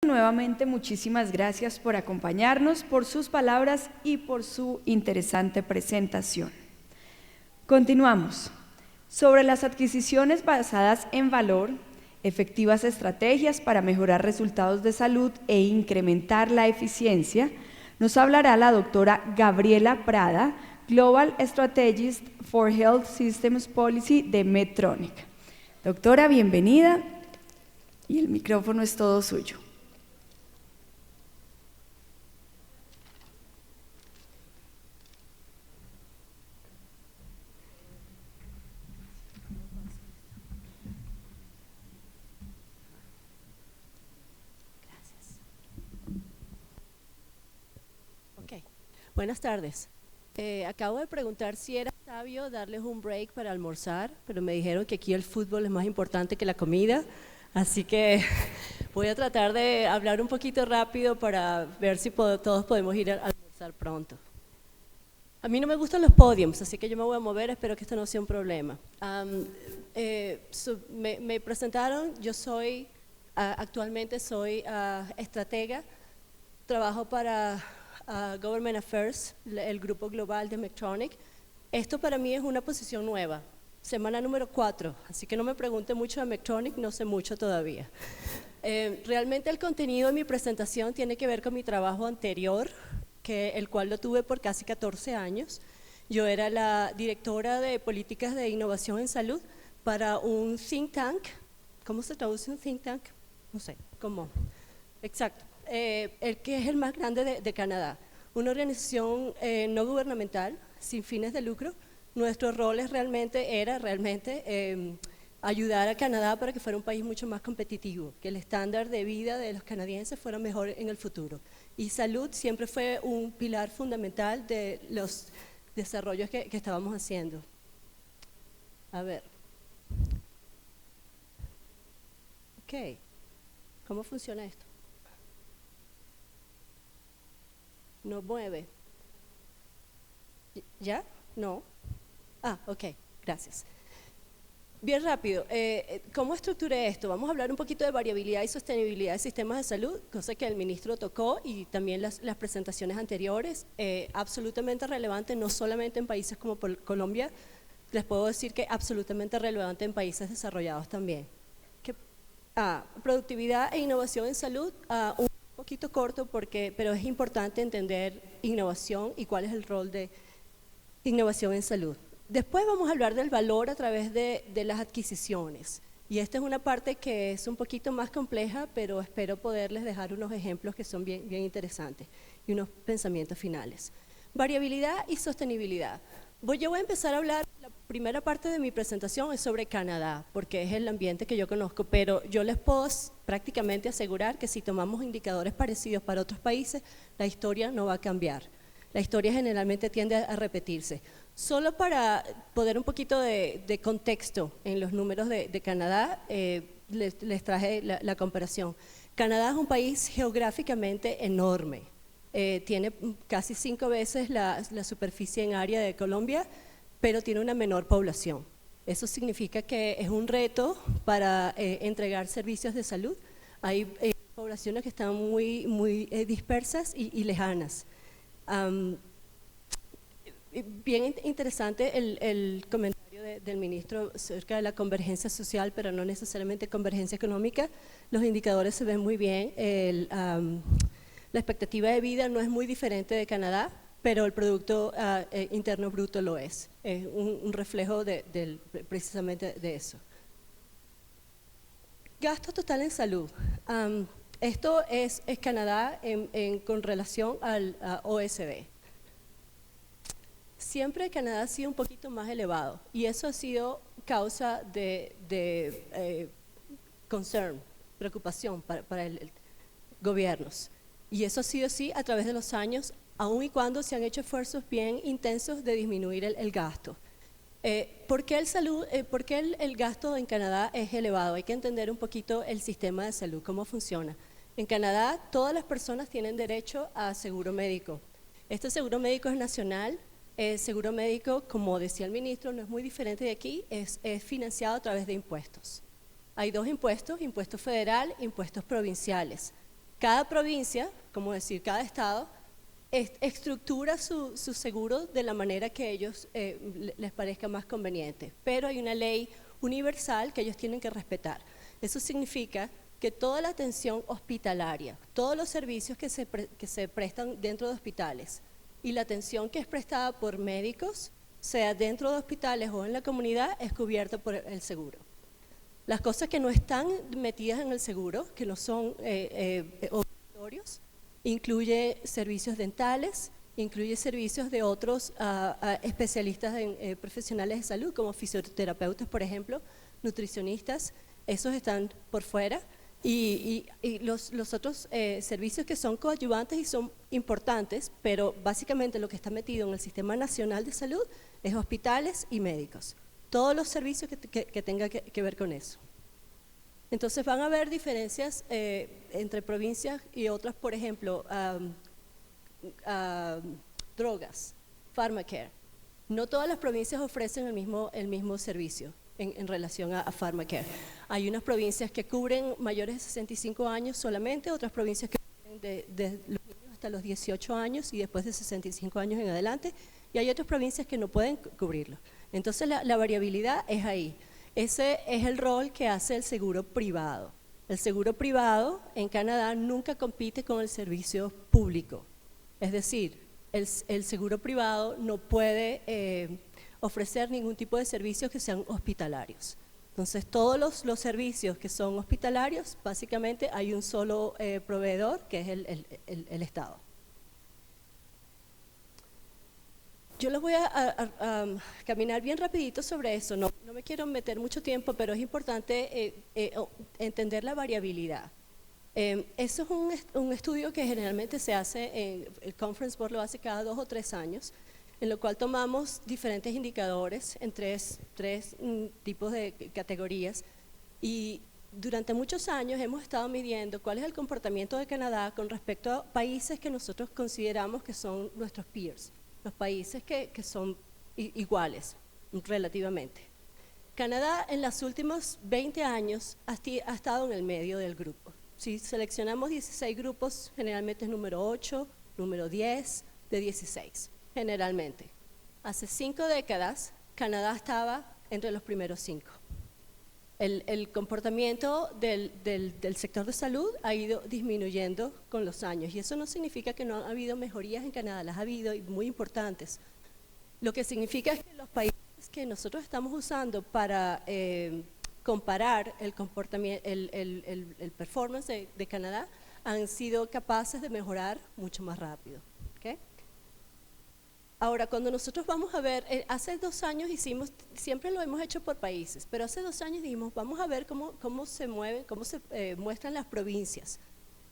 Nuevamente, muchísimas gracias por acompañarnos, por sus palabras y por su interesante presentación. Continuamos. Sobre las adquisiciones basadas en valor, efectivas estrategias para mejorar resultados de salud e incrementar la eficiencia, nos hablará la doctora Gabriela Prada, Global Strategist for Health Systems Policy de Medtronic. Doctora, bienvenida y el micrófono es todo suyo. Buenas tardes. Acabo de preguntar si era sabio darles un break para almorzar, pero me dijeron que aquí el fútbol es más importante que la comida, así que voy a tratar de hablar un poquito rápido para ver si todos podemos ir a almorzar pronto. A mí no me gustan los podiums, así que yo me voy a mover, espero que esto no sea un problema. Me presentaron, yo soy, actualmente soy estratega, trabajo para Government Affairs, el grupo global de Medtronic. Esto para mí es una posición nueva, semana número 4, así que no me pregunte mucho de Medtronic, no sé mucho todavía. Realmente el contenido de mi presentación tiene que ver con mi trabajo anterior, el cual lo tuve por casi 14 años. Yo era la directora de políticas de innovación en salud para un think tank. ¿Cómo se traduce un think tank? No sé, ¿cómo? Exacto. El que es el más grande de Canadá, una organización no gubernamental, sin fines de lucro. Nuestro rol era realmente ayudar a Canadá para que fuera un país mucho más competitivo, que el estándar de vida de los canadienses fuera mejor en el futuro. Y salud siempre fue un pilar fundamental de los desarrollos que estábamos haciendo. A ver. Ok, ¿cómo funciona esto? No mueve. ¿Ya? No. Ok, gracias. Bien rápido, ¿cómo estructuré esto? Vamos a hablar un poquito de variabilidad y sostenibilidad de sistemas de salud, cosa que el ministro tocó y también las presentaciones anteriores, absolutamente relevante no solamente en países como Colombia, les puedo decir que absolutamente relevante en países desarrollados también. Productividad e innovación en salud, un poquito corto pero es importante entender innovación y cuál es el rol de innovación en salud. Después vamos a hablar del valor a través de las adquisiciones y esta es una parte que es un poquito más compleja, pero espero poderles dejar unos ejemplos que son bien interesantes y unos pensamientos finales. Variabilidad y sostenibilidad. Yo voy a empezar a hablar, la primera parte de mi presentación es sobre Canadá, porque es el ambiente que yo conozco, pero yo les puedo prácticamente asegurar que si tomamos indicadores parecidos para otros países, la historia no va a cambiar. La historia generalmente tiende a repetirse. Solo para poner un poquito de contexto en los números de Canadá, les traje la comparación. Canadá es un país geográficamente enorme. Tiene casi 5 veces la superficie en área de Colombia, pero tiene una menor población. Eso significa que es un reto para entregar servicios de salud. Hay poblaciones que están muy dispersas y lejanas. Bien interesante el comentario del ministro acerca de la convergencia social, pero no necesariamente convergencia económica. Los indicadores se ven muy bien. La expectativa de vida no es muy diferente de Canadá, pero el Producto Interno Bruto lo es. Es un reflejo precisamente de eso. Gasto total en salud. Esto es Canadá con relación al OSD. Siempre Canadá ha sido un poquito más elevado y eso ha sido causa de concern, preocupación para el gobiernos. Y eso ha sido así a través de los años, aun y cuando se han hecho esfuerzos bien intensos de disminuir el gasto. ¿Por qué el gasto en Canadá es elevado? Hay que entender un poquito el sistema de salud, cómo funciona. En Canadá todas las personas tienen derecho a seguro médico. Este seguro médico es nacional. El seguro médico, como decía el ministro, no es muy diferente de aquí, es financiado a través de impuestos. Hay 2 impuestos, impuesto federal e impuestos provinciales. Cada provincia, como decir, cada estado, estructura su seguro de la manera que a ellos les parezca más conveniente, pero hay una ley universal que ellos tienen que respetar. Eso significa que toda la atención hospitalaria, todos los servicios que se prestan dentro de hospitales y la atención que es prestada por médicos, sea dentro de hospitales o en la comunidad, es cubierta por el seguro. Las cosas que no están metidas en el seguro, que no son obligatorios, incluye servicios dentales, incluye servicios de otros especialistas profesionales de salud, como fisioterapeutas, por ejemplo, nutricionistas, esos están por fuera. Y los otros servicios que son coadyuvantes y son importantes, pero básicamente lo que está metido en el Sistema Nacional de Salud es hospitales y médicos. Todos los servicios que tengan que ver con eso. Entonces van a haber diferencias entre provincias y otras, por ejemplo, drogas, pharmacare. No todas las provincias ofrecen el mismo servicio en relación a pharmacare. Hay unas provincias que cubren mayores de 65 años solamente, otras provincias que cubren de los niños hasta los 18 años y después de 65 años en adelante, y hay otras provincias que no pueden cubrirlo. Entonces la variabilidad es ahí. Ese es el rol que hace el seguro privado. El seguro privado en Canadá nunca compite con el servicio público. Es decir, el seguro privado no puede ofrecer ningún tipo de servicios que sean hospitalarios. Entonces, todos los servicios que son hospitalarios, básicamente hay un solo proveedor, que es el Estado. Yo les voy a caminar bien rapidito sobre eso, no me quiero meter mucho tiempo, pero es importante entender la variabilidad. Eso es un estudio que generalmente se hace, el Conference Board lo hace cada 2 o 3 años, en lo cual tomamos diferentes indicadores en tres tipos de categorías, y durante muchos años hemos estado midiendo cuál es el comportamiento de Canadá con respecto a países que nosotros consideramos que son nuestros peers, los países que son iguales relativamente. Canadá en los últimos 20 años ha estado en el medio del grupo. Si seleccionamos 16 grupos, generalmente es número 8, número 10 de 16, generalmente. Hace 5 décadas, Canadá estaba entre los primeros 5. El comportamiento del sector de salud ha ido disminuyendo con los años, y eso no significa que no ha habido mejorías en Canadá, las ha habido y muy importantes. Lo que significa es que los países que nosotros estamos usando para comparar el comportamiento, el performance de Canadá, han sido capaces de mejorar mucho más rápido. ¿Okay? Ahora, cuando nosotros vamos a ver, hace 2 años hicimos, siempre lo hemos hecho por países, pero hace 2 años dijimos, vamos a ver cómo se mueven, cómo se muestran las provincias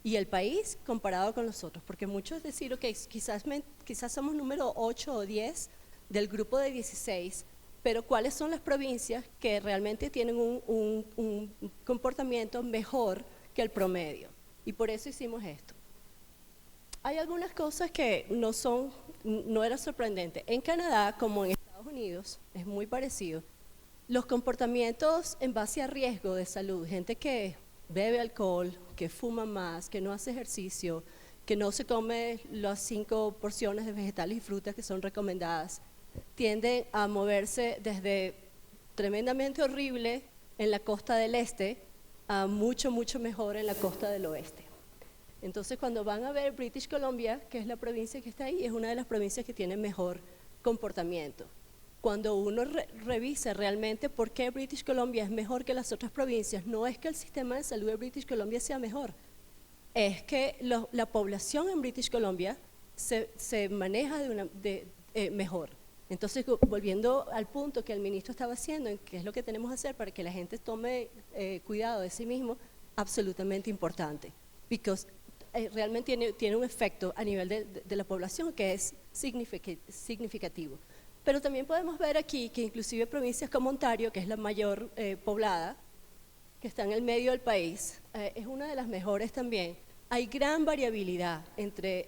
y el país comparado con los otros, porque muchos decir, ok, quizás somos número 8 o 10 del grupo de 16, pero ¿cuáles son las provincias que realmente tienen un comportamiento mejor que el promedio? Y por eso hicimos esto. Hay algunas cosas que no era sorprendente. En Canadá, como en Estados Unidos, es muy parecido. Los comportamientos en base a riesgo de salud, gente que bebe alcohol, que fuma más, que no hace ejercicio, que no se come las 5 porciones de vegetales y frutas que son recomendadas, tienden a moverse desde tremendamente horrible en la costa del este a mucho mejor en la costa del oeste. Entonces, cuando van a ver British Columbia, que es la provincia que está ahí, es una de las provincias que tiene mejor comportamiento. Cuando uno revisa realmente por qué British Columbia es mejor que las otras provincias, no es que el sistema de salud de British Columbia sea mejor, es que la población en British Columbia se maneja mejor. Entonces, volviendo al punto que el ministro estaba haciendo, en qué es lo que tenemos que hacer para que la gente tome cuidado de sí mismo, absolutamente importante, porque realmente tiene un efecto a nivel de la población que es significativo. Pero también podemos ver aquí que inclusive provincias como Ontario, que es la mayor poblada, que está en el medio del país, es una de las mejores también. Hay gran variabilidad entre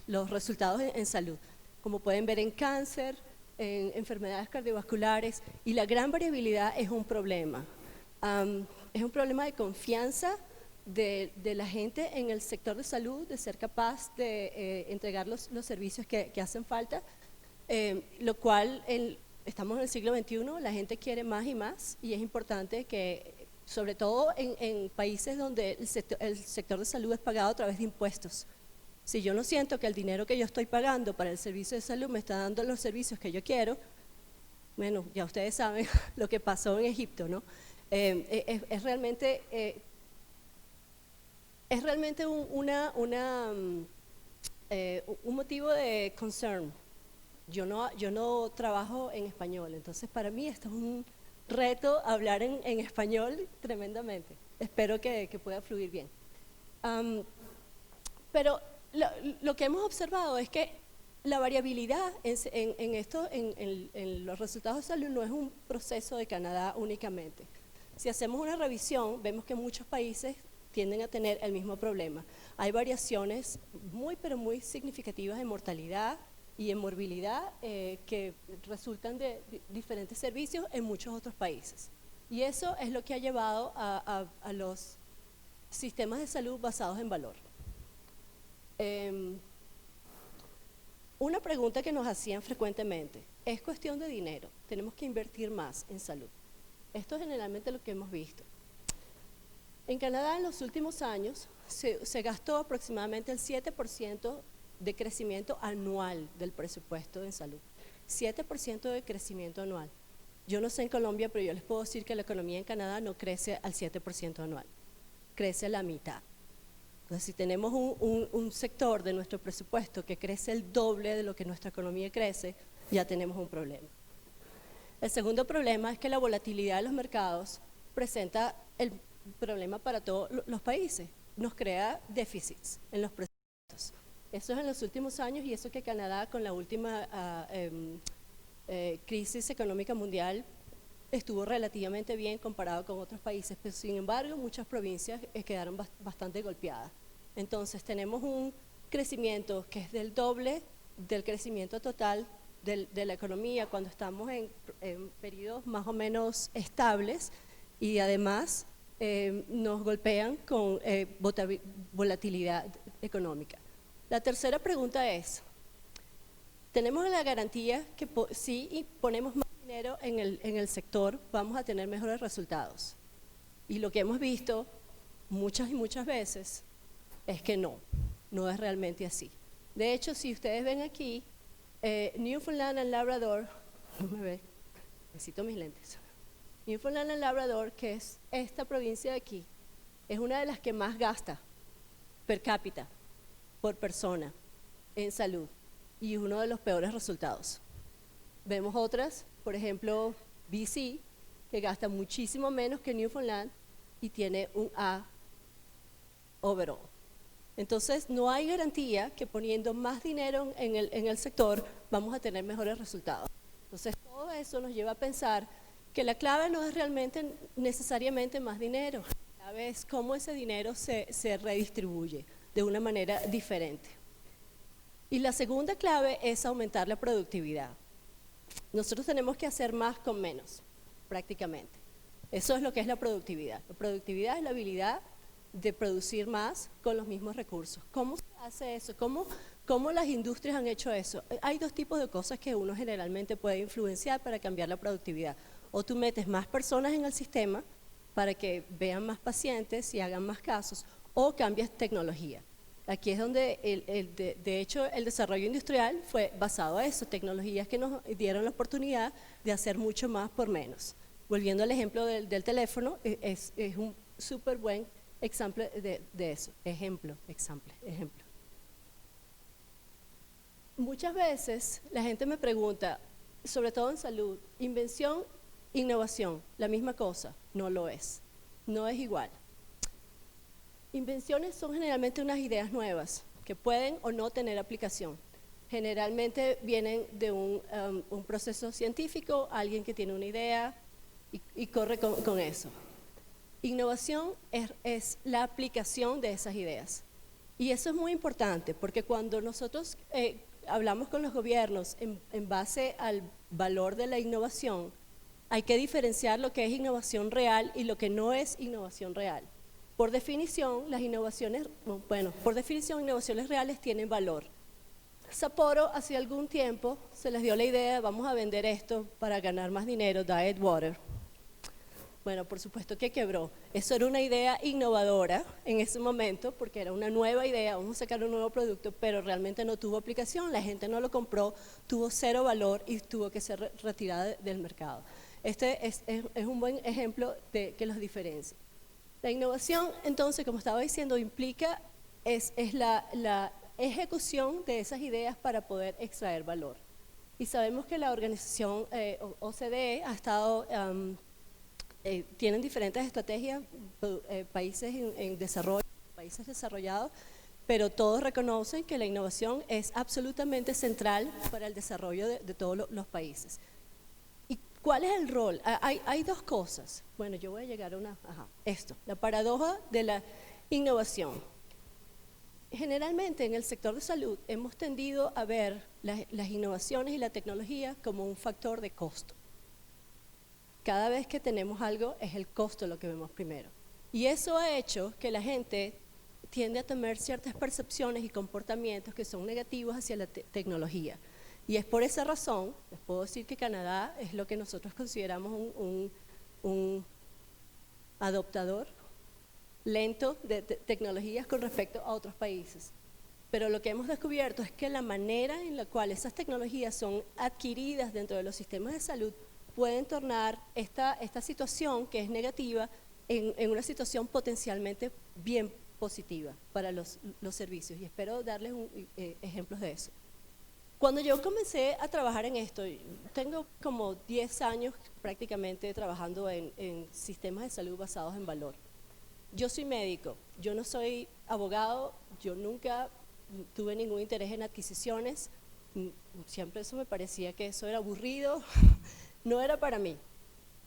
los resultados en salud, como pueden ver en cáncer, en enfermedades cardiovasculares, y la gran variabilidad es un problema. Es un problema de confianza de la gente en el sector de salud, de ser capaz de entregar los servicios que hacen falta, lo cual estamos en el siglo XXI, la gente quiere más y más, y es importante que, sobre todo en países donde el sector de salud es pagado a través de impuestos. Si yo no siento que el dinero que yo estoy pagando para el servicio de salud me está dando los servicios que yo quiero, bueno, ya ustedes saben lo que pasó en Egipto, ¿no? Es realmente un motivo de concern. Yo no trabajo en español, entonces para mí esto es un reto hablar en español tremendamente. Espero que pueda fluir bien. Pero lo que hemos observado es que la variabilidad en los resultados de salud no es un proceso de Canadá únicamente. Si hacemos una revisión, vemos que muchos países tienden a tener el mismo problema. Hay variaciones pero muy significativas en mortalidad y en morbilidad que resultan de diferentes servicios en muchos otros países. Y eso es lo que ha llevado a los sistemas de salud basados en valor. Una pregunta que nos hacían frecuentemente: ¿es cuestión de dinero? ¿Tenemos que invertir más en salud? Esto es generalmente lo que hemos visto. En Canadá en los últimos años se gastó aproximadamente el 7% de crecimiento anual del presupuesto en salud. 7% de crecimiento anual. Yo no sé en Colombia, pero yo les puedo decir que la economía en Canadá no crece al 7% anual, crece a la mitad. Entonces, si tenemos un sector de nuestro presupuesto que crece el doble de lo que nuestra economía crece, ya tenemos un problema. El segundo problema es que la volatilidad de los mercados presenta el problema para todos los países, nos crea déficits en los presupuestos. Eso es en los últimos años, y eso que Canadá con la última crisis económica mundial estuvo relativamente bien comparado con otros países, pero sin embargo muchas provincias quedaron bastante golpeadas. Entonces tenemos un crecimiento que es del doble del crecimiento total de la economía cuando estamos en periodos más o menos estables, y además nos golpean con volatilidad económica. La tercera pregunta es: ¿tenemos la garantía que si ponemos más dinero en el sector vamos a tener mejores resultados? Y lo que hemos visto muchas y muchas veces es que no es realmente así. De hecho, si ustedes ven aquí, Newfoundland and Labrador, no me ve, necesito mis lentes. Newfoundland and Labrador, que es esta provincia de aquí, es una de las que más gasta per cápita, por persona, en salud, y uno de los peores resultados. Vemos otras, por ejemplo, BC, que gasta muchísimo menos que Newfoundland y tiene un A overall. Entonces, no hay garantía que poniendo más dinero en el sector vamos a tener mejores resultados. Entonces, todo eso nos lleva a pensar que la clave no es realmente necesariamente más dinero, la clave es cómo ese dinero se redistribuye de una manera diferente. Y la segunda clave es aumentar la productividad. Nosotros tenemos que hacer más con menos, prácticamente. Eso es lo que es la productividad. La productividad es la habilidad de producir más con los mismos recursos. ¿Cómo se hace eso? ¿Cómo las industrias han hecho eso? Hay dos tipos de cosas que uno generalmente puede influenciar para cambiar la productividad. O tú metes más personas en el sistema para que vean más pacientes y hagan más casos, o cambias tecnología. Aquí es donde, de hecho, el desarrollo industrial fue basado a eso, tecnologías que nos dieron la oportunidad de hacer mucho más por menos. Volviendo al ejemplo del teléfono, es un súper buen ejemplo de eso. Ejemplo. Muchas veces la gente me pregunta, sobre todo en salud, invención, innovación, la misma cosa. No lo es, no es igual. Invenciones son generalmente unas ideas nuevas que pueden o no tener aplicación. Generalmente vienen de un proceso científico, alguien que tiene una idea y corre con eso. Innovación es la aplicación de esas ideas. Y eso es muy importante, porque cuando nosotros hablamos con los gobiernos en base al valor de la innovación, hay que diferenciar lo que es innovación real y lo que no es innovación real. Por definición, las innovaciones, bueno, por definición, innovaciones reales tienen valor. Sapporo, hace algún tiempo, se les dio la idea, vamos a vender esto para ganar más dinero, Diet Water. Bueno, por supuesto que quebró. Eso era una idea innovadora en ese momento, porque era una nueva idea, vamos a sacar un nuevo producto, pero realmente no tuvo aplicación, la gente no lo compró, tuvo cero valor y tuvo que ser retirada del mercado. Este es un buen ejemplo de que los diferencia. La innovación, entonces, como estaba diciendo, implica, es la ejecución de esas ideas para poder extraer valor. Y sabemos que la organización OCDE ha estado, tienen diferentes estrategias, países en desarrollo, países desarrollados, pero todos reconocen que la innovación es absolutamente central para el desarrollo de todos los países. ¿Y cuál es el rol? Hay dos cosas. Bueno, yo voy a llegar a la paradoja de la innovación. Generalmente en el sector de salud hemos tendido a ver las innovaciones y la tecnología como un factor de costo. Cada vez que tenemos algo es el costo lo que vemos primero. Y eso ha hecho que la gente tiende a tener ciertas percepciones y comportamientos que son negativos hacia la tecnología. Y es por esa razón, les puedo decir que Canadá es lo que nosotros consideramos un adoptador lento de tecnologías con respecto a otros países. Pero lo que hemos descubierto es que la manera en la cual esas tecnologías son adquiridas dentro de los sistemas de salud pueden tornar esta situación que es negativa en una situación potencialmente bien positiva para los servicios. Y espero darles ejemplos de eso. Cuando yo comencé a trabajar en esto, tengo como 10 años prácticamente trabajando en sistemas de salud basados en valor. Yo soy médico, yo no soy abogado, yo nunca tuve ningún interés en adquisiciones, siempre eso me parecía que eso era aburrido, no era para mí,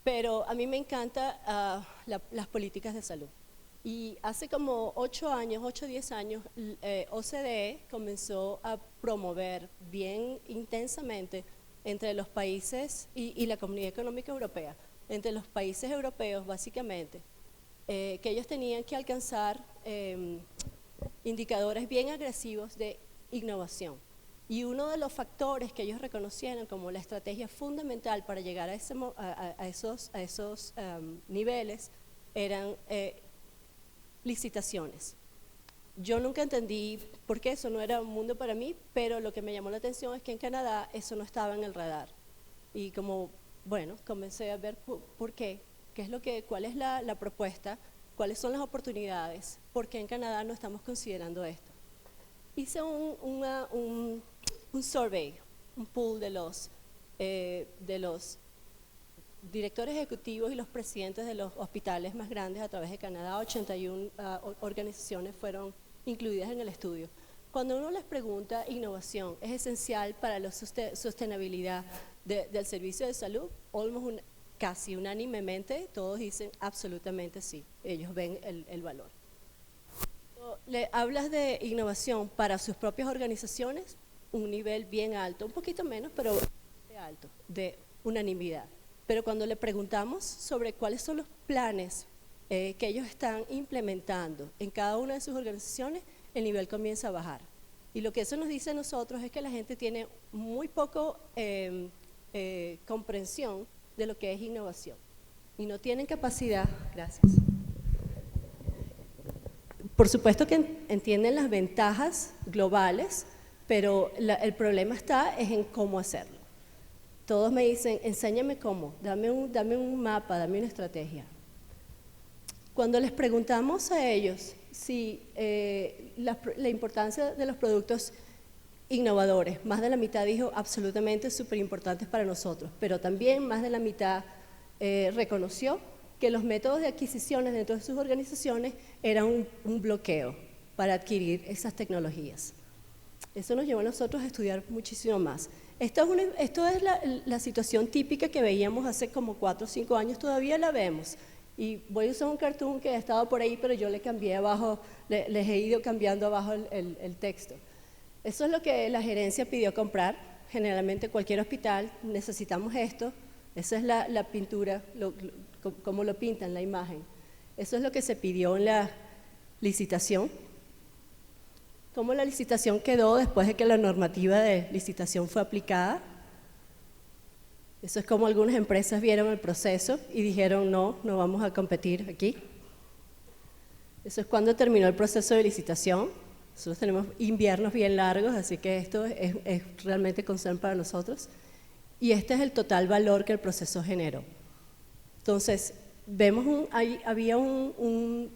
pero a mí me encantan las políticas de salud. Y hace como 8 o 10 años, OCDE comenzó a promover bien intensamente entre los países y la Comunidad Económica Europea, entre los países europeos básicamente, que ellos tenían que alcanzar indicadores bien agresivos de innovación. Y uno de los factores que ellos reconocieron como la estrategia fundamental para llegar a esos niveles eran licitaciones. Yo nunca entendí por qué eso no era un mundo para mí, pero lo que me llamó la atención es que en Canadá eso no estaba en el radar. Y como, bueno, comencé a ver por qué. ¿Cuál es la propuesta? ¿Cuáles son las oportunidades? ¿Por qué en Canadá no estamos considerando esto? Hice un survey, un pool de los directores ejecutivos y los presidentes de los hospitales más grandes a través de Canadá. 81 organizaciones fueron incluidas en el estudio. Cuando uno les pregunta, innovación es esencial para la sostenibilidad del servicio de salud, casi unánimemente todos dicen absolutamente sí, ellos ven el valor. Le hablas de innovación para sus propias organizaciones, un nivel bien alto, un poquito menos, pero alto, de unanimidad. Pero cuando le preguntamos sobre cuáles son los planes que ellos están implementando en cada una de sus organizaciones, el nivel comienza a bajar. Y lo que eso nos dice a nosotros es que la gente tiene muy poco comprensión de lo que es innovación y no tienen capacidad, gracias. Por supuesto que entienden las ventajas globales, pero el problema está en cómo hacerlo. Todos me dicen, enséñame cómo, dame un mapa, dame una estrategia. Cuando les preguntamos a ellos si la importancia de los productos innovadores, más de la mitad dijo absolutamente súper importantes para nosotros, pero también más de la mitad reconoció que los métodos de adquisiciones dentro de sus organizaciones eran un bloqueo para adquirir esas tecnologías. Eso nos llevó a nosotros a estudiar muchísimo más. Esto es la situación típica que veíamos hace como 4 o 5 años, todavía la vemos. Y voy a usar un cartoon que ha estado por ahí, pero yo le cambié abajo, les he ido cambiando abajo el texto. Eso es lo que la gerencia pidió comprar. Generalmente cualquier hospital necesitamos esto. Esa es la pintura, cómo lo pintan, la imagen. Eso es lo que se pidió en licitación. ¿Cómo la licitación quedó después de que la normativa de licitación fue aplicada? Eso es como algunas empresas vieron el proceso y dijeron, no vamos a competir aquí. Eso es cuando terminó el proceso de licitación. Nosotros tenemos inviernos bien largos, así que esto es realmente concern para nosotros. Y este es el total valor que el proceso generó. Entonces, vemos había un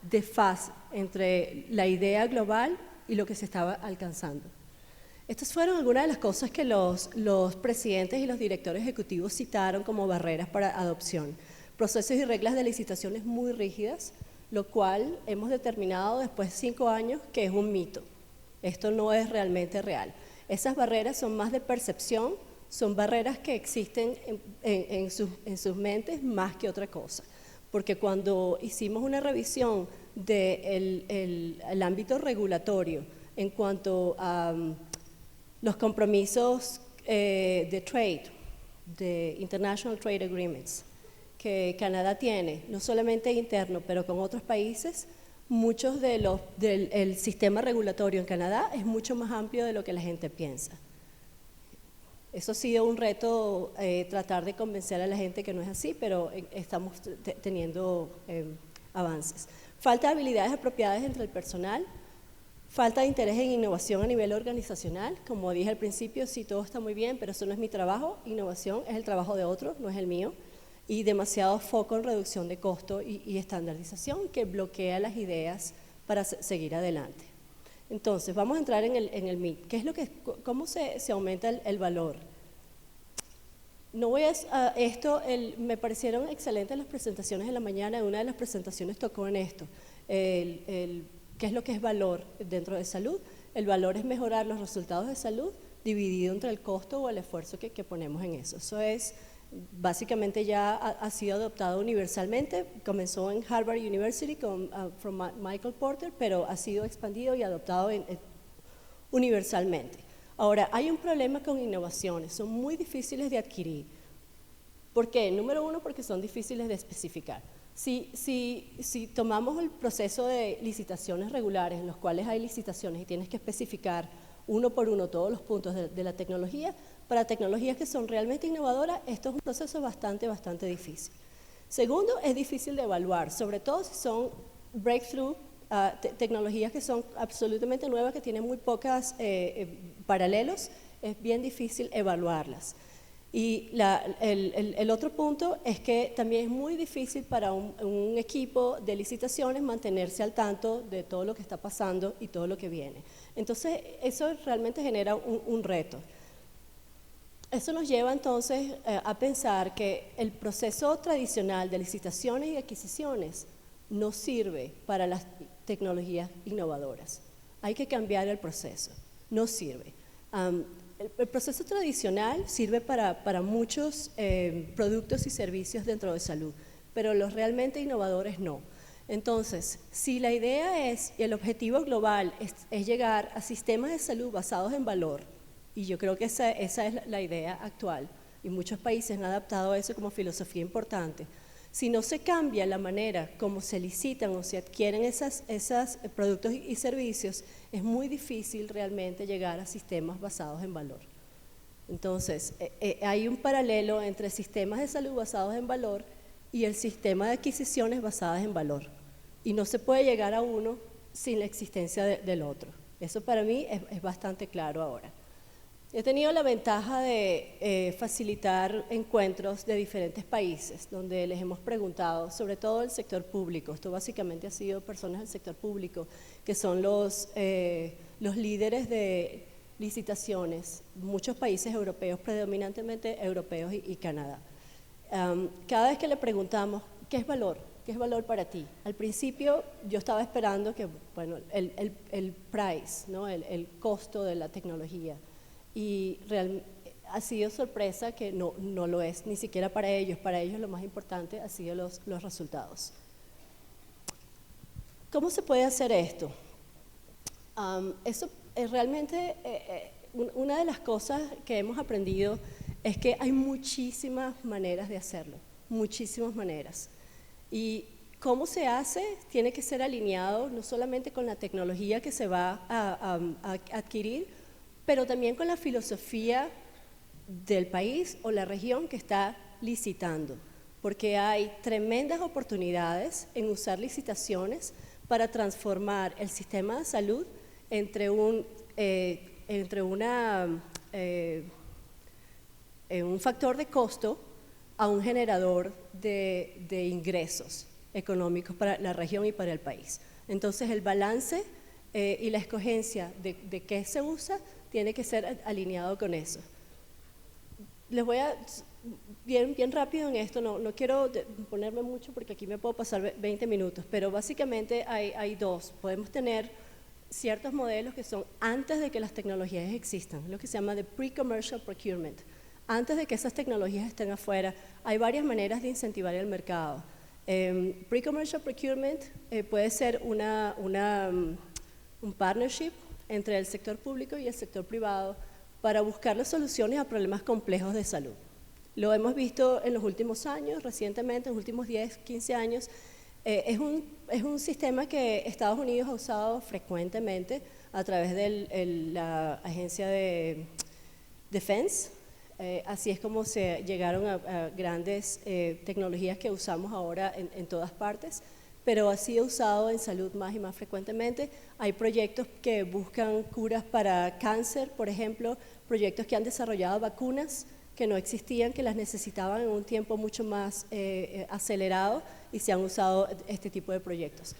desfase entre la idea global y lo que se estaba alcanzando. Estas fueron algunas de las cosas que los presidentes y los directores ejecutivos citaron como barreras para adopción. Procesos y reglas de licitaciones muy rígidas, lo cual hemos determinado después de 5 años que es un mito. Esto no es realmente real. Esas barreras son más de percepción, son barreras que existen en sus mentes más que otra cosa. Porque cuando hicimos una revisión del ámbito regulatorio en cuanto a los compromisos de trade, de International Trade Agreements, que Canadá tiene, no solamente interno, pero con otros países, muchos del sistema regulatorio en Canadá es mucho más amplio de lo que la gente piensa. Eso ha sido un reto, tratar de convencer a la gente que no es así, pero estamos teniendo avances. Falta de habilidades apropiadas entre el personal, falta de interés en innovación a nivel organizacional. Como dije al principio, sí, todo está muy bien, pero eso no es mi trabajo. Innovación es el trabajo de otro, no es el mío. Y demasiado foco en reducción de costo y estandarización que bloquea las ideas para seguir adelante. Entonces, vamos a entrar en el MIT. ¿Cómo se aumenta el valor? No voy a me parecieron excelentes las presentaciones de la mañana. Una de las presentaciones tocó en esto. ¿Qué es lo que es valor dentro de salud? El valor es mejorar los resultados de salud dividido entre el costo o el esfuerzo que ponemos en eso. Eso es, básicamente ya ha sido adoptado universalmente. Comenzó en Harvard University con Michael Porter, pero ha sido expandido y adoptado universalmente. Ahora, hay un problema con innovaciones, son muy difíciles de adquirir. ¿Por qué? Número uno, porque son difíciles de especificar. Si tomamos el proceso de licitaciones regulares, en los cuales hay licitaciones y tienes que especificar uno por uno todos los puntos de la tecnología, para tecnologías que son realmente innovadoras, esto es un proceso bastante difícil. Segundo, es difícil de evaluar, sobre todo si son breakthrough, tecnologías que son absolutamente nuevas, que tienen muy pocos paralelos, es bien difícil evaluarlas. Y el otro punto es que también es muy difícil para un equipo de licitaciones mantenerse al tanto de todo lo que está pasando y todo lo que viene. Entonces, eso realmente genera un reto. Eso nos lleva entonces a pensar que el proceso tradicional de licitaciones y adquisiciones no sirve para las tecnologías innovadoras. Hay que cambiar el proceso, no sirve. El proceso tradicional sirve para muchos productos y servicios dentro de salud, pero los realmente innovadores no. Entonces, si la idea es, y el objetivo global es llegar a sistemas de salud basados en valor, y yo creo que esa es la idea actual, y muchos países han adaptado eso como filosofía importante. Si no se cambia la manera como se licitan o se adquieren esos productos y servicios, es muy difícil realmente llegar a sistemas basados en valor. Entonces, hay un paralelo entre sistemas de salud basados en valor y el sistema de adquisiciones basadas en valor. Y no se puede llegar a uno sin la existencia del otro. Eso para mí es bastante claro ahora. He tenido la ventaja de facilitar encuentros de diferentes países donde les hemos preguntado, sobre todo el sector público. Esto básicamente ha sido personas del sector público que son los líderes de licitaciones, muchos países europeos, predominantemente europeos y Canadá. Cada vez que le preguntamos, ¿qué es valor? ¿Qué es valor para ti? Al principio yo estaba esperando que, bueno, el price, ¿no? el costo de la tecnología. Y ha sido sorpresa que no lo es, ni siquiera para ellos. Para ellos lo más importante ha sido los resultados. ¿Cómo se puede hacer esto? Eso es realmente una de las cosas que hemos aprendido es que hay muchísimas maneras de hacerlo, muchísimas maneras. Y ¿Cómo se hace? Tiene que ser alineado no solamente con la tecnología que se va a adquirir, pero también con la filosofía del país o la región que está licitando, porque hay tremendas oportunidades en usar licitaciones para transformar el sistema de salud entre un factor de costo a un generador de ingresos económicos para la región y para el país. Entonces el balance y la escogencia de qué se usa tiene que ser alineado con eso. Les voy a, bien rápido en esto, no quiero ponerme mucho porque aquí me puedo pasar 20 minutos, pero básicamente hay dos. Podemos tener ciertos modelos que son antes de que las tecnologías existan, lo que se llama de pre-commercial procurement. Antes de que esas tecnologías estén afuera, hay varias maneras de incentivar el mercado. Pre-commercial procurement puede ser un partnership entre el sector público y el sector privado para buscar las soluciones a problemas complejos de salud. Lo hemos visto en los últimos años, recientemente, en los últimos 10, 15 años. Es un sistema que Estados Unidos ha usado frecuentemente a través de la agencia de Defense. Así es como se llegaron a grandes tecnologías que usamos ahora en todas partes, pero ha sido usado en salud más y más frecuentemente. Hay proyectos que buscan curas para cáncer, por ejemplo, proyectos que han desarrollado vacunas que no existían, que las necesitaban en un tiempo mucho más acelerado y se han usado este tipo de proyectos.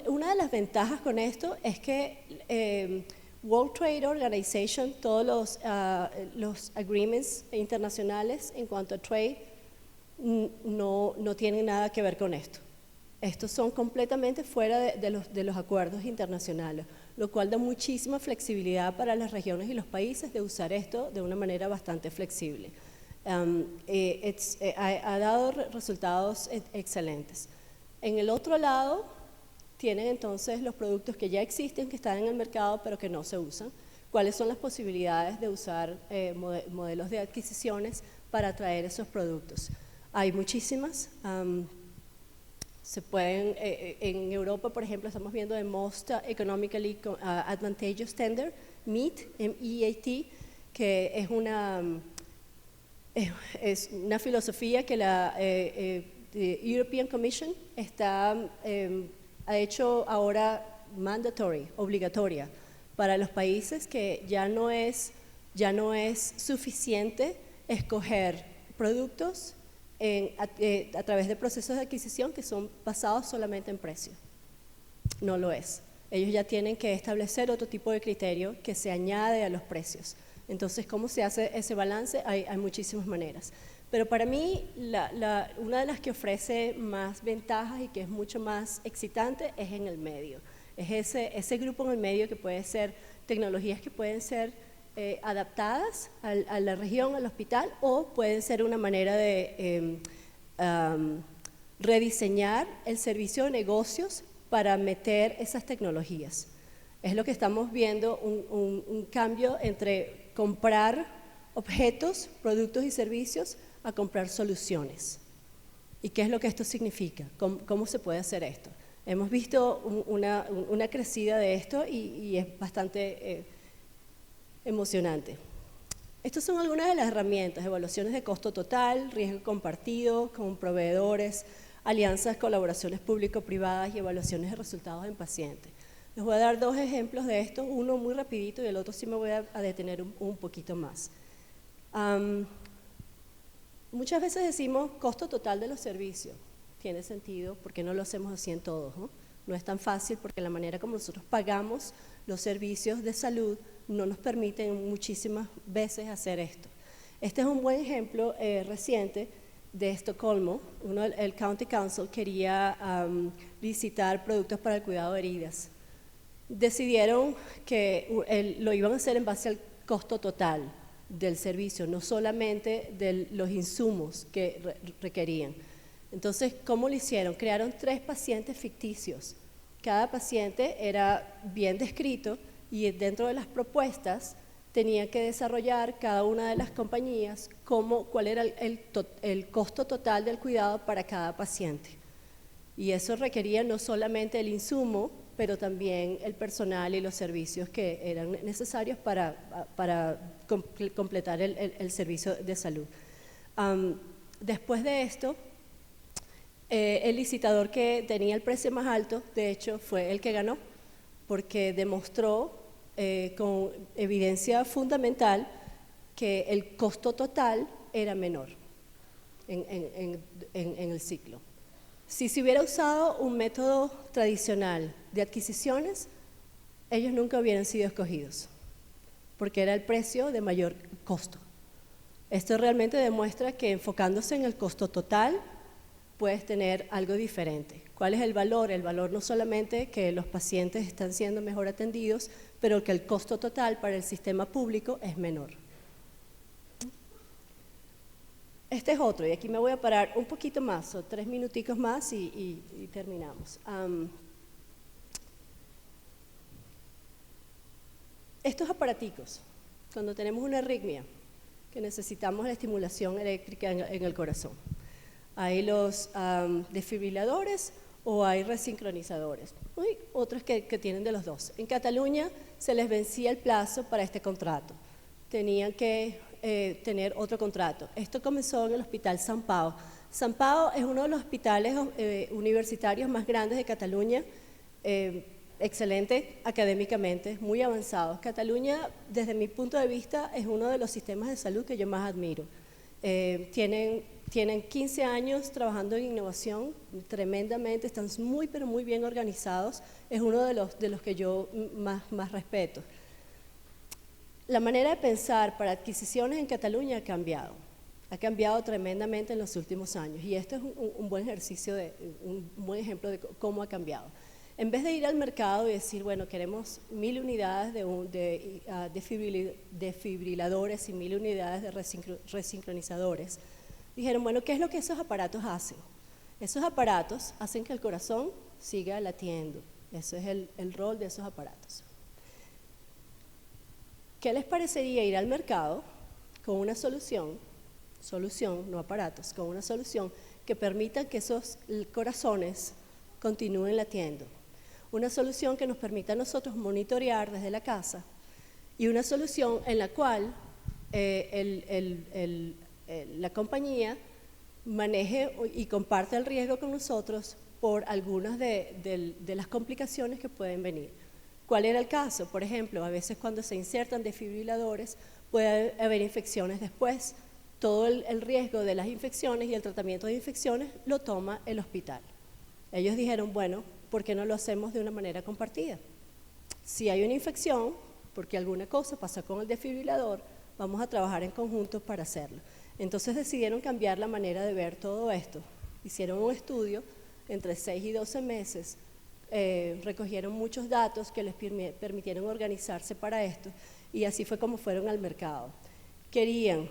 Una de las ventajas con esto es que World Trade Organization, todos los agreements internacionales en cuanto a trade no tienen nada que ver con esto. Estos son completamente fuera de los acuerdos internacionales, lo cual da muchísima flexibilidad para las regiones y los países de usar esto de una manera bastante flexible. Ha dado resultados excelentes. En el otro lado, tienen entonces los productos que ya existen, que están en el mercado, pero que no se usan. ¿Cuáles son las posibilidades de usar modelos de adquisiciones para atraer esos productos? Hay muchísimas. Se pueden, en Europa, por ejemplo, estamos viendo el Most Economically Advantageous Tender, MEAT, M-E-A-T, que es una filosofía que la European Commission ha hecho ahora mandatory, obligatoria, para los países, que ya no es suficiente escoger productos a través de procesos de adquisición que son basados solamente en precio. No lo es. Ellos ya tienen que establecer otro tipo de criterio que se añade a los precios. Entonces, ¿cómo se hace ese balance? Hay muchísimas maneras. Pero para mí, una de las que ofrece más ventajas y que es mucho más excitante es en el medio. Es ese grupo en el medio que puede ser tecnologías que pueden ser adaptadas a la región, al hospital, o pueden ser una manera de rediseñar el servicio de negocios para meter esas tecnologías. Es lo que estamos viendo, un cambio entre comprar objetos, productos y servicios a comprar soluciones. ¿Y qué es lo que esto significa? ¿Cómo se puede hacer esto? Hemos visto una crecida de esto y es bastante emocionante. Estas son algunas de las herramientas: evaluaciones de costo total, riesgo compartido con proveedores, alianzas, colaboraciones público-privadas y evaluaciones de resultados en pacientes. Les voy a dar dos ejemplos de esto, uno muy rapidito y el otro sí me voy a detener un poquito más. Muchas veces decimos costo total de los servicios. Tiene sentido porque no lo hacemos así en todos, ¿no? No es tan fácil porque la manera como nosotros pagamos los servicios de salud no nos permiten muchísimas veces hacer esto. Este es un buen ejemplo reciente de Estocolmo. El County Council quería licitar productos para el cuidado de heridas. Decidieron que lo iban a hacer en base al costo total del servicio, no solamente de los insumos que requerían. Entonces, ¿cómo lo hicieron? Crearon 3 pacientes ficticios. Cada paciente era bien descrito y dentro de las propuestas tenía que desarrollar cada una de las compañías cuál era el costo total del cuidado para cada paciente. Y eso requería no solamente el insumo, pero también el personal y los servicios que eran necesarios para completar el servicio de salud. Después de esto, el licitador que tenía el precio más alto, de hecho, fue el que ganó, porque demostró con evidencia fundamental que el costo total era menor en el ciclo. Si se hubiera usado un método tradicional de adquisiciones, ellos nunca hubieran sido escogidos, porque era el precio de mayor costo. Esto realmente demuestra que enfocándose en el costo total, puedes tener algo diferente. ¿Cuál es el valor? El valor no solamente que los pacientes están siendo mejor atendidos, pero que el costo total para el sistema público es menor. Este es otro, y aquí me voy a parar un poquito más, o 3 minuticos más y terminamos. Estos aparaticos, cuando tenemos una arritmia, que necesitamos la estimulación eléctrica en el corazón, hay los desfibriladores o hay resincronizadores. Hay otros que tienen de los dos. En Cataluña se les vencía el plazo para este contrato. Tenían que tener otro contrato. Esto comenzó en el Hospital Sant Pau. Sant Pau es uno de los hospitales universitarios más grandes de Cataluña, excelente académicamente, muy avanzados. Cataluña, desde mi punto de vista, es uno de los sistemas de salud que yo más admiro. Tienen 15 años trabajando en innovación, tremendamente, están muy, pero muy bien organizados. Es uno de los que yo más respeto. La manera de pensar para adquisiciones en Cataluña ha cambiado tremendamente en los últimos años, y esto es un buen ejercicio, un buen ejemplo de cómo ha cambiado. En vez de ir al mercado y decir, bueno, queremos 1000 unidades de desfibriladores y 1000 unidades de resincronizadores, dijeron, bueno, ¿qué es lo que esos aparatos hacen? Esos aparatos hacen que el corazón siga latiendo. Ese es el rol de esos aparatos. ¿Qué les parecería ir al mercado con una solución, no aparatos, con una solución que permita que esos corazones continúen latiendo? Una solución que nos permita a nosotros monitorear desde la casa, y una solución en la cual la compañía maneje y comparte el riesgo con nosotros por algunas de las complicaciones que pueden venir. ¿Cuál era el caso? Por ejemplo, a veces cuando se insertan desfibriladores puede haber infecciones después. Todo el riesgo de las infecciones y el tratamiento de infecciones lo toma el hospital. Ellos dijeron, bueno, ¿por qué no lo hacemos de una manera compartida? Si hay una infección, porque alguna cosa pasa con el desfibrilador, vamos a trabajar en conjunto para hacerlo. Entonces decidieron cambiar la manera de ver todo esto. Hicieron un estudio entre 6 y 12 meses, recogieron muchos datos que les permitieron organizarse para esto, y así fue como fueron al mercado. Querían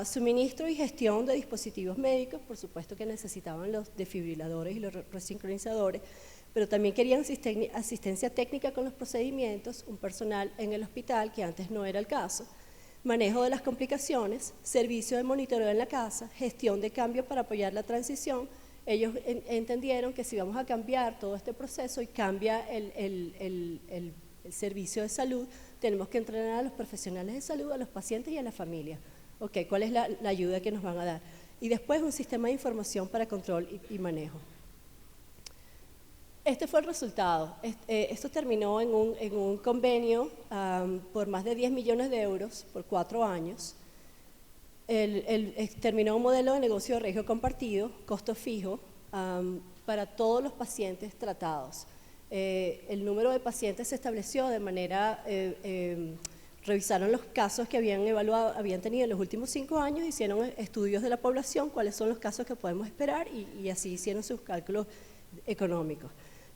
suministro y gestión de dispositivos médicos, por supuesto que necesitaban los desfibriladores y los resincronizadores, pero también querían asistencia técnica con los procedimientos, un personal en el hospital, que antes no era el caso, manejo de las complicaciones, servicio de monitoreo en la casa, gestión de cambio para apoyar la transición. Ellos entendieron que si vamos a cambiar todo este proceso y cambia el servicio de salud, tenemos que entrenar a los profesionales de salud, a los pacientes y a la familia. Ok, ¿cuál es la ayuda que nos van a dar? Y después un sistema de información para control y manejo. Este fue el resultado. Esto terminó en un convenio por más de 10 millones de euros por 4 años. Terminó un modelo de negocio de riesgo compartido, costo fijo, para todos los pacientes tratados. El número de pacientes se estableció de manera, revisaron los casos que habían tenido en los últimos 5 años, hicieron estudios de la población, cuáles son los casos que podemos esperar, y así hicieron sus cálculos económicos.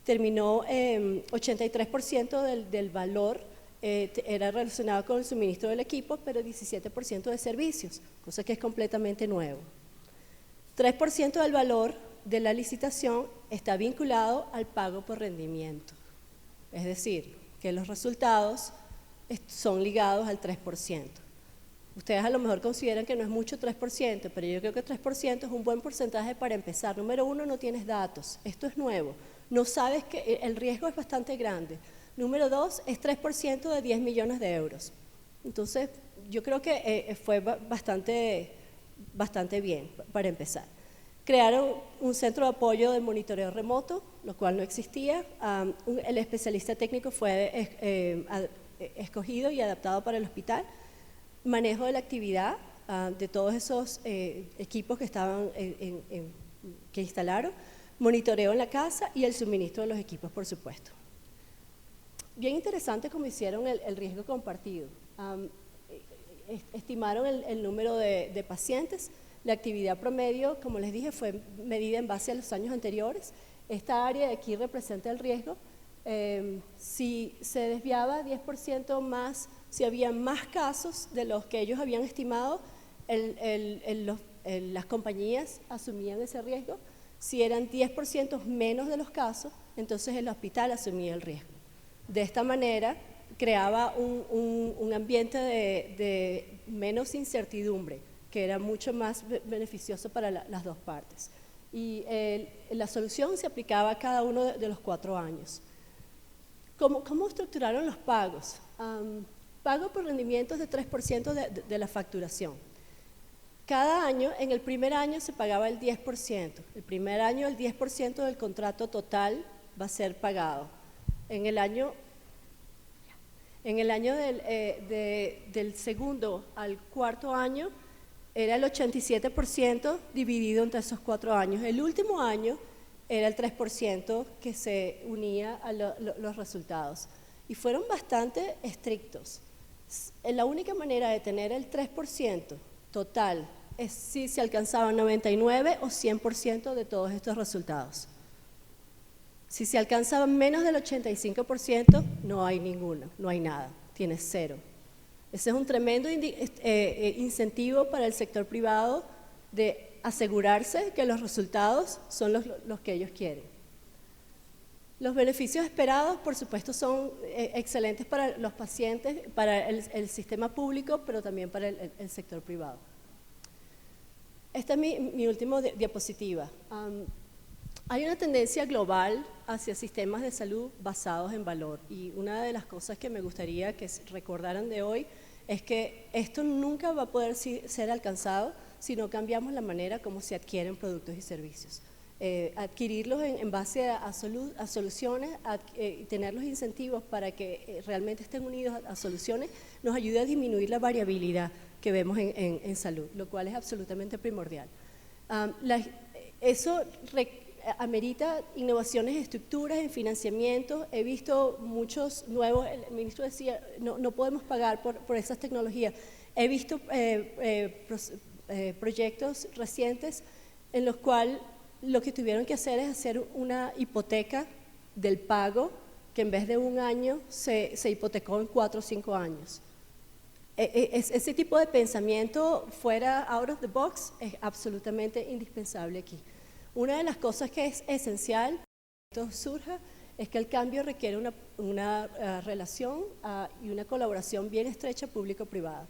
Terminó 83% del valor era relacionado con el suministro del equipo, pero 17% de servicios, cosa que es completamente nuevo. 3% del valor de la licitación está vinculado al pago por rendimiento, es decir, que los resultados son ligados al 3%. Ustedes a lo mejor consideran que no es mucho 3%, pero yo creo que 3% es un buen porcentaje para empezar. Número uno, no tienes datos. Esto es nuevo. No sabes que el riesgo es bastante grande. Número dos, es 3% de 10 millones de euros. Entonces, yo creo que fue bastante bien para empezar. Crearon un centro de apoyo de monitoreo remoto, lo cual no existía. El especialista técnico fue escogido y adaptado para el hospital. Manejo de la actividad de todos esos equipos que que instalaron. Monitoreo en la casa y el suministro de los equipos, por supuesto. Bien interesante como hicieron el riesgo compartido. Estimaron el número de pacientes. La actividad promedio, como les dije, fue medida en base a los años anteriores. Esta área de aquí representa el riesgo. Si se desviaba 10% más, si había más casos de los que ellos habían estimado, las compañías asumían ese riesgo. Si eran 10% menos de los casos, entonces el hospital asumía el riesgo. De esta manera, creaba un ambiente de menos incertidumbre, que era mucho más beneficioso para las dos partes. Y la solución se aplicaba a cada uno de los 4 años. ¿Cómo estructuraron los pagos? Pago por rendimientos de 3% de la facturación. Cada año, en el primer año se pagaba el 10%. El primer año el 10% del contrato total va a ser pagado. En el año del segundo al cuarto año era el 87% dividido entre esos 4 años. El último año era el 3% que se unía a los resultados. Y fueron bastante estrictos. La única manera de tener el 3% total es si se alcanzaban 99 o 100% de todos estos resultados. Si se alcanzaban menos del 85%, no hay ninguno, no hay nada, tienes 0. Ese es un tremendo incentivo para el sector privado de asegurarse que los resultados son los que ellos quieren. Los beneficios esperados, por supuesto, son excelentes para los pacientes, para el sistema público, pero también para el sector privado. Esta es mi última diapositiva. Hay una tendencia global hacia sistemas de salud basados en valor, y una de las cosas que me gustaría que recordaran de hoy es que esto nunca va a poder ser alcanzado si no cambiamos la manera como se adquieren productos y servicios. Adquirirlos en base a soluciones, tener los incentivos para que realmente estén unidos a soluciones, nos ayuda a disminuir la variabilidad que vemos en salud, lo cual es absolutamente primordial. Eso amerita innovaciones en estructuras, en financiamiento. He visto muchos nuevos, el ministro decía, no podemos pagar por esas tecnologías. He visto proyectos recientes en los cuales lo que tuvieron que hacer es hacer una hipoteca del pago que en vez de 1 año se hipotecó en 4 o 5 años. Ese tipo de pensamiento fuera out of the box es absolutamente indispensable aquí. Una de las cosas que es esencial que esto surja es que el cambio requiere una relación y una colaboración bien estrecha público-privada.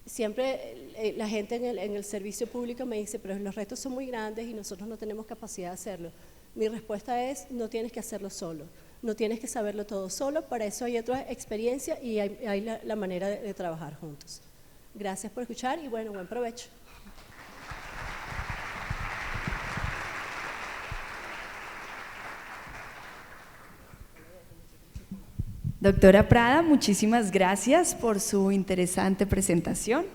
Siempre la gente en el servicio público me dice, pero los retos son muy grandes y nosotros no tenemos capacidad de hacerlo. Mi respuesta es, no tienes que hacerlo solo, no tienes que saberlo todo solo, para eso hay otra experiencia y hay la manera de trabajar juntos. Gracias por escuchar y bueno, buen provecho. Doctora Prada, muchísimas gracias por su interesante presentación.